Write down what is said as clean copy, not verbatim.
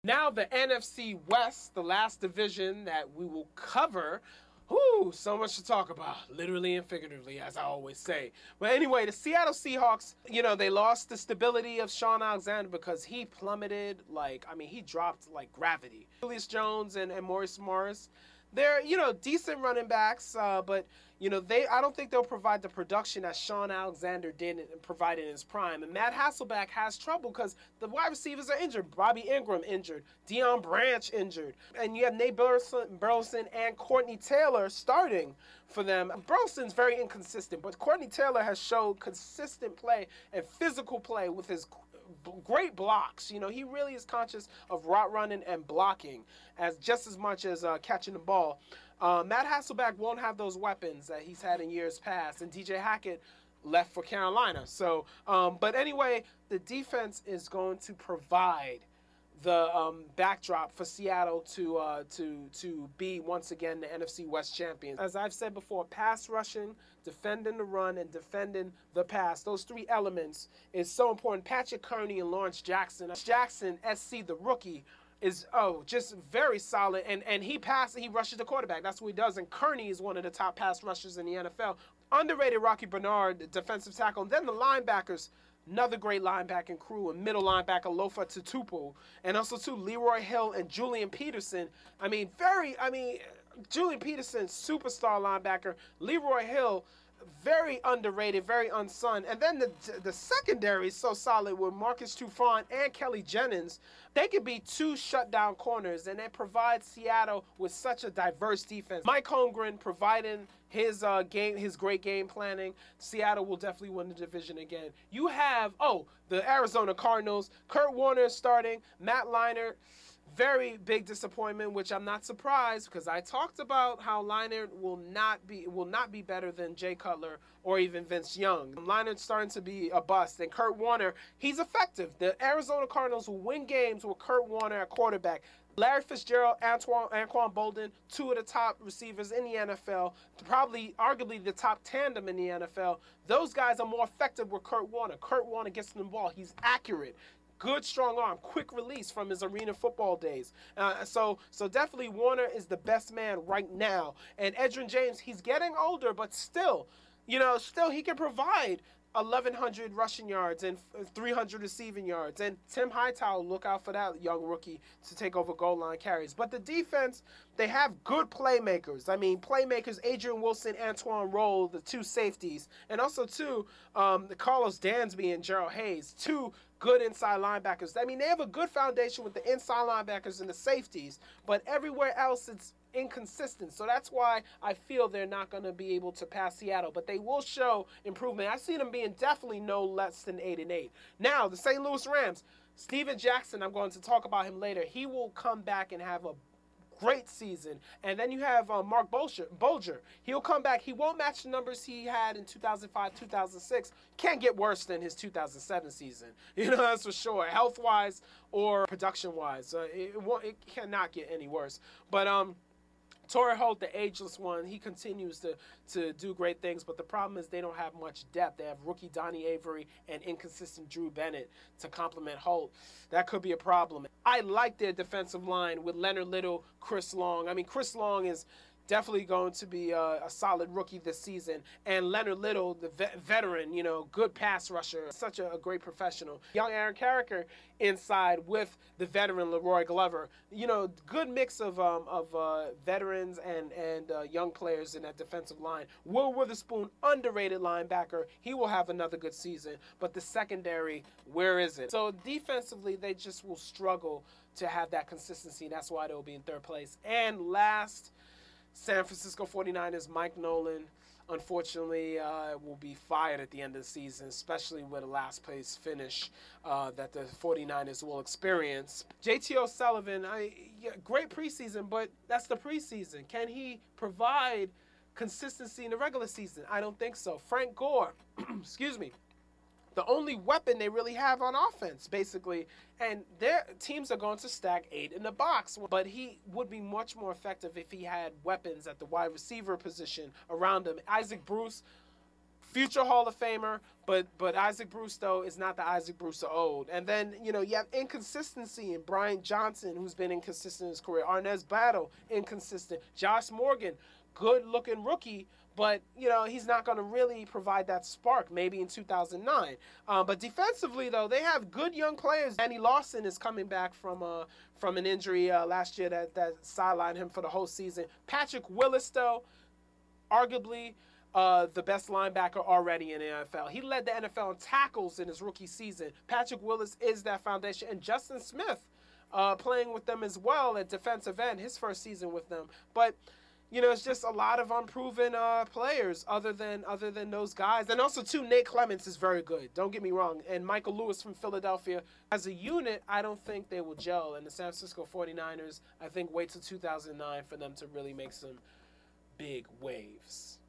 Now the NFC West, the last division that we will cover. Whew, so much to talk about, literally and figuratively, as I always say. But anyway, the Seattle Seahawks, you know, they lost the stability of Shaun Alexander because he plummeted, he dropped like gravity. Julius Jones and Maurice Morris, they're, you know, decent running backs, but, you know, I don't think they'll provide the production that Shaun Alexander did and provided in his prime. And Matt Hasselbeck has trouble because the wide receivers are injured. Bobby Ingram injured. Deion Branch injured. And you have Nate Burleson and Courtney Taylor starting for them. Burleson's very inconsistent, but Courtney Taylor has showed consistent play and physical play with his great blocks. You know, he really is conscious of route running and blocking just as much as catching the ball. Matt Hasselbeck won't have those weapons that he's had in years past, and DJ Hackett left for Carolina. So, but anyway, the defense is going to provide the backdrop for Seattle to be once again the NFC West champions. As I've said before, pass rushing, defending the run, and defending the pass. Those three elements is so important. Patrick Kearney and Lawrence Jackson. Jackson, SC, the rookie, is just very solid, and he rushes the quarterback. That's what he does. And Kearney is one of the top pass rushers in the NFL. Underrated Rocky Bernard, the defensive tackle, and then the linebackers. Another great linebacking crew, and middle linebacker Lofa Tutupu, and also too Leroy Hill and Julian Peterson. Julian Peterson, superstar linebacker. Leroy Hill, very underrated, very unsung. And then the secondary is so solid with Marcus Trufant and Kelly Jennings. They could be two shutdown corners, and it provides Seattle with such a diverse defense. Mike Holmgren providing his great game planning. Seattle will definitely win the division again. You have, the Arizona Cardinals. Kurt Warner starting, Matt Leinart. Very big disappointment, which I'm not surprised because I talked about how Leinart will not be better than Jay Cutler or even Vince Young. Leinart's starting to be a bust, and Kurt Warner, he's effective. The Arizona Cardinals will win games with Kurt Warner at quarterback. Larry Fitzgerald, Anquan Bolden, two of the top receivers in the NFL, arguably the top tandem in the NFL. Those guys are more effective with Kurt Warner. Kurt Warner gets them the ball. He's accurate. Good, strong arm, quick release from his arena football days. So definitely Warner is the best man right now. And Edgerrin James, he's getting older, but still he can provide 1,100 rushing yards and 300 receiving yards. And Tim Hightower, look out for that young rookie to take over goal line carries. But the defense, they have good playmakers. Playmakers, Adrian Wilson, Antoine Rolle, the two safeties. And also, the Carlos Dansby and Gerald Hayes, two good inside linebackers. They have a good foundation with the inside linebackers and the safeties. But everywhere else, it's inconsistent. So that's why I feel they're not going to be able to pass Seattle, but they will show improvement. I see them being definitely no less than 8-8. Now, the St. Louis Rams, Steven Jackson, I'm going to talk about him later. He will come back and have a great season. And then you have Mark Bolger. He'll come back. He won't match the numbers he had in 2005, 2006. Can't get worse than his 2007 season. That's for sure. Health-wise or production-wise. It cannot get any worse. But Torrey Holt, the ageless one, he continues to do great things, but the problem is they don't have much depth. They have rookie Donnie Avery and inconsistent Drew Bennett to complement Holt. That could be a problem. I like their defensive line with Leonard Little, Chris Long. Chris Long is definitely going to be a solid rookie this season. And Leonard Little, the veteran, good pass rusher, such a great professional. Young Aaron Carricker inside with the veteran Leroy Glover. Good mix of veterans and young players in that defensive line. Will Witherspoon, underrated linebacker. He will have another good season. But the secondary, where is it? So defensively, they just will struggle to have that consistency. That's why they'll be in third place. And last, San Francisco 49ers, Mike Nolan, unfortunately, will be fired at the end of the season, especially with a last place finish that the 49ers will experience. JT O'Sullivan, great preseason, but that's the preseason. Can he provide consistency in the regular season? I don't think so. Frank Gore, excuse me, the only weapon they really have on offense, basically. And their teams are going to stack 8 in the box. But he would be much more effective if he had weapons at the wide receiver position around him. Isaac Bruce, future Hall of Famer, but Isaac Bruce, though, is not the Isaac Bruce of old. And then, you know, you have inconsistency in Bryant Johnson, who's been inconsistent in his career. Arnez Battle, inconsistent. Josh Morgan, good-looking rookie, but, you know, he's not going to really provide that spark maybe in 2009. But defensively, though, they have good young players. Danny Lawson is coming back from an injury last year that sidelined him for the whole season. Patrick Willis, though, arguably the best linebacker already in the NFL. He led the NFL in tackles in his rookie season. Patrick Willis is that foundation. And Justin Smith playing with them as well at defensive end, his first season with them. But, you know, it's just a lot of unproven players other than those guys. And also, too, Nate Clements is very good. Don't get me wrong. And Michael Lewis from Philadelphia. As a unit, I don't think they will gel. And the San Francisco 49ers, I think, wait till 2009 for them to really make some big waves.